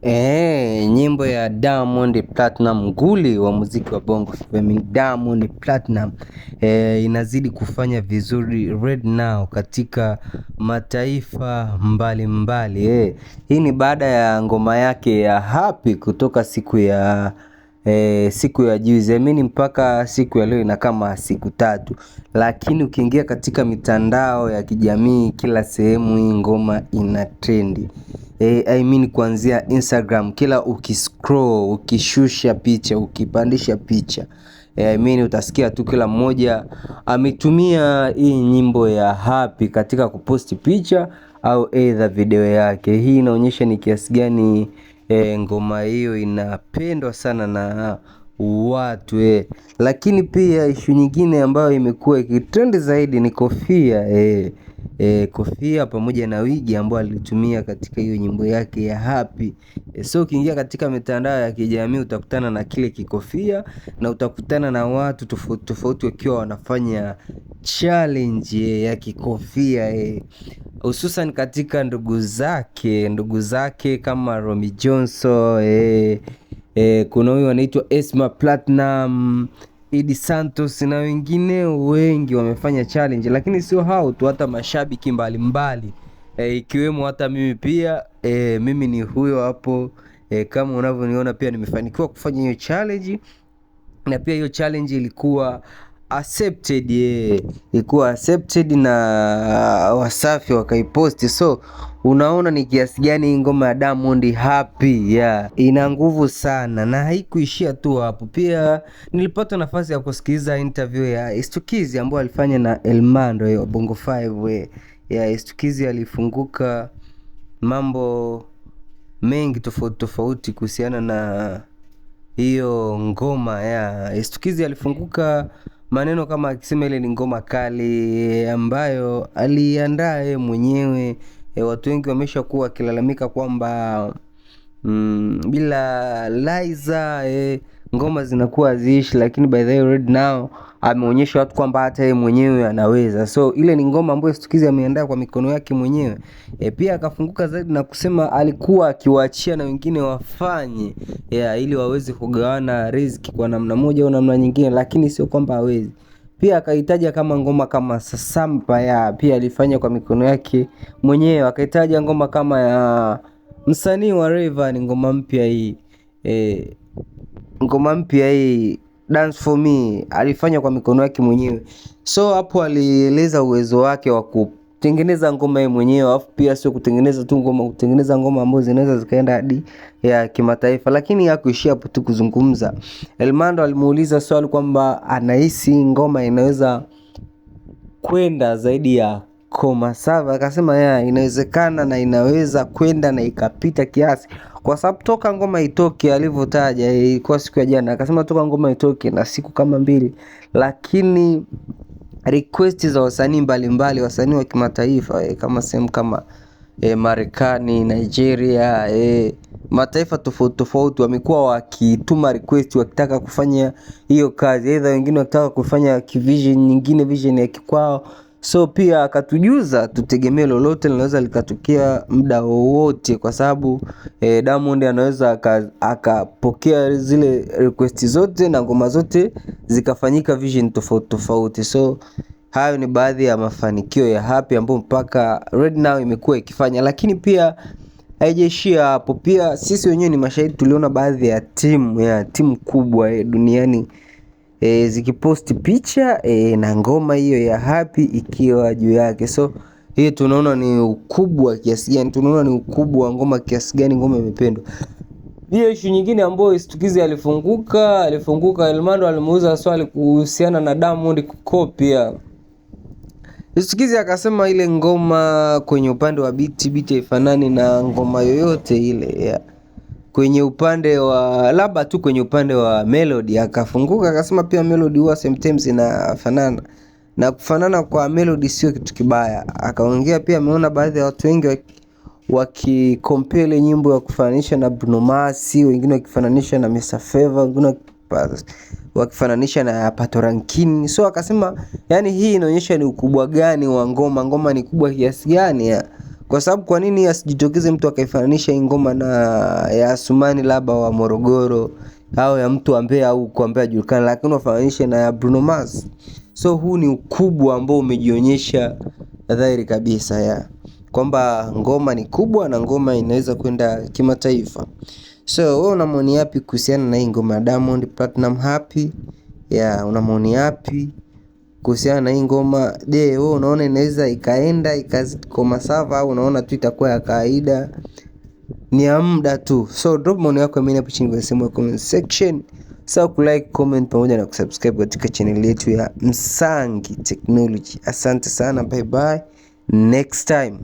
Nyimbo ya Diamond Platinum, nguli wa muziki wa bongo flava, Diamond Platinum inazidi kufanya vizuri right now katika mataifa mbali mbali. Hii ni baada ya ngoma yake ya Happy kutoka siku ya juzi, mpaka siku ya leo ina kama siku 3, lakini ukiingia katika mitandao ya kijamii kila sehemu hii ngoma ina trendi. Kuanzia Instagram, kila ukiscroll, ukishusha picha, ukipandisha picha, utasikia tu kila mmoja ametumia hii nyimbo ya Happy katika kuposti picha au either video yake. Hii inaonyesha ni kiasi gani ngoma hiyo inapendwa sana na watu. Lakini pia issue nyingine ambayo imekuwa ikitrend zaidi ni kofia. Kofia pamoja na wigi ambayo alitumia katika hiyo nyimbo yake ya Happy. So ukiingia katika mitandao ya kijamii utakutana na kile kikofia na utakutana na watu tofauti tofauti wakiwa wanafanya challenge ya kikofia, hususan katika ndugu zake kama Romy Johnson, kuna huyu anaitwa Esma Platinum, Idi Santos na wengine wengi wamefanya challenge. Lakini sio hao tu, hata mashabiki mbalimbali ikiwemo hata mimi pia. Mimi ni huyo hapo, kama unavyoniona pia nimefanikiwa kufanya hiyo challenge, na pia hiyo challenge ilikuwa accepted, ilikuwa accepted na Wasafi wakaiposti. So unaona ni kiasi gani ngoma ya Diamond Happy ina nguvu sana, na haikuishia tu hapo. Pia nilipata nafasi ya kusikiliza interview ya Estukizi ambayo alifanya na Elmando wa Bongo 5. Estukizi alifunguka mambo mengi tofauti kuhusiana na hiyo ngoma ya Estukizi. Alifunguka maneno kama akisema ile ni ngoma kali ambayo aliandaa yeye mwenyewe. Watu wengi wameshakuwa wakilalamika kwamba bila Liza ngoma zinakuwa ziishi, lakini by the way right now ameonyesha watu kwamba hata yeye mwenyewe anaweza. So ile ni ngoma ambayo Estukizi ameandaa kwa mikono yake mwenyewe. Pia akafunguka zaidi na kusema alikuwa akiwaachia na wengine wafanye ili waweze kugawana riziki kwa namna moja au namna nyingine, lakini sio kwamba hawezi. Pia akahitaja kama ngoma kama Sasampa pia alifanya kwa mikono yake mwenyewe. Akahitaja ngoma kama ya msanii wa Rayvanny, ngoma mpya hii Dance For Me alifanya kwa mikono yake mwenyewe. So hapo alieleza uwezo wake wa kutengeneza ngoma yeye mwenyewe, alafu pia sio kutengeneza tu ngoma, kutengeneza ngoma ambazo zinaweza zikaenda hadi ya kimataifa. Lakini hakuishia hapo tu kuzungumza. Elmando alimuuliza swali kwamba anahisi ngoma inaweza kwenda zaidi ya Komasava. Akasema inawezekana na inaweza kwenda na ikapita kiasi, kwa sababu toka ngoma itoke alivyotaja ilikuwa siku ya jana. Akasema toka ngoma itoke na siku kama 2, lakini request za wasanii mbalimbali, wasanii wa kimataifa kama sehemu kama Marekani, Nigeria, mataifa tofauti wamekuwa wakituma request wakitaka kufanya hiyo kazi, aidha wengine wakitaka kufanya vision nyingine, vision ya kikwao. So pia akatujuza tutegemee lolote linaweza likatokea muda wowote, kwa sababu Diamond anaweza akapokea zile request zote na ngoma zote zikafanyika vision tofauti. So hayo ni baadhi ya mafanikio ya Happy ambayo mpaka right now imekuwa ikifanya. Lakini pia haijaishia hapo. Pia sisi wenyewe ni mashahidi, tuliona baadhi ya timu kubwa duniani zikiposti picha na ngoma hiyo ya Happy ikiwa juu yake. So hiyo tunaona ni ukubwa kiasi gani, tunaona ni ukubwa wa ngoma kiasi gani ngoma imependwa. Hiyo issue nyingine ambayo Estukizi alifunguka, Elmando alimuuliza swali kuhusiana na Diamond kukopia. Estukizi akasema ile ngoma kwenye upande wa beat haifanani na ngoma yoyote ile kwenye upande wa labda tu kwenye upande wa melody. Akafunguka akasema pia melody huwa sometimes inafanana, na kufanana kwa melody sio kitu kibaya. Akaongea pia ameona baadhi ya watu wengi wakicompare nyimbo ya kufananisha na Bruno Mars, wengine wakifananisha na Mr Favour, wengine wakifananisha na Pato Ranking. So akasema hii inaonyesha ni ukubwa gani wa ngoma ni kubwa kiasi gani Kwa sababu kwa nini asijitokeze mtu akaifananisha hii ngoma na ya Asumani labda wa Morogoro au ya mtu ambaye au kuambia julikana, lakini wafananishe na ya Bruno Mars. So huu ni ukubwa ambao umejionyesha dhahiri kabisa ya kwamba ngoma ni kubwa na ngoma inaweza kwenda kimataifa. So wewe una maoni yapi kuhusiana na hii ngoma Diamond Platinum Happy? Una maoni yapi kuhusiana na hii ngoma? Je, wewe unaona inaweza ikaenda ikakoma sawa au unaona tu itakuwa ya kawaida, ni ya muda tu? So drop maoni yako mimi hapo chini kwenye sehemu ya comment section. So like, comment pamoja na kusubscribe katika channel yetu ya Msangi Technology. Asante sana, bye bye, next time.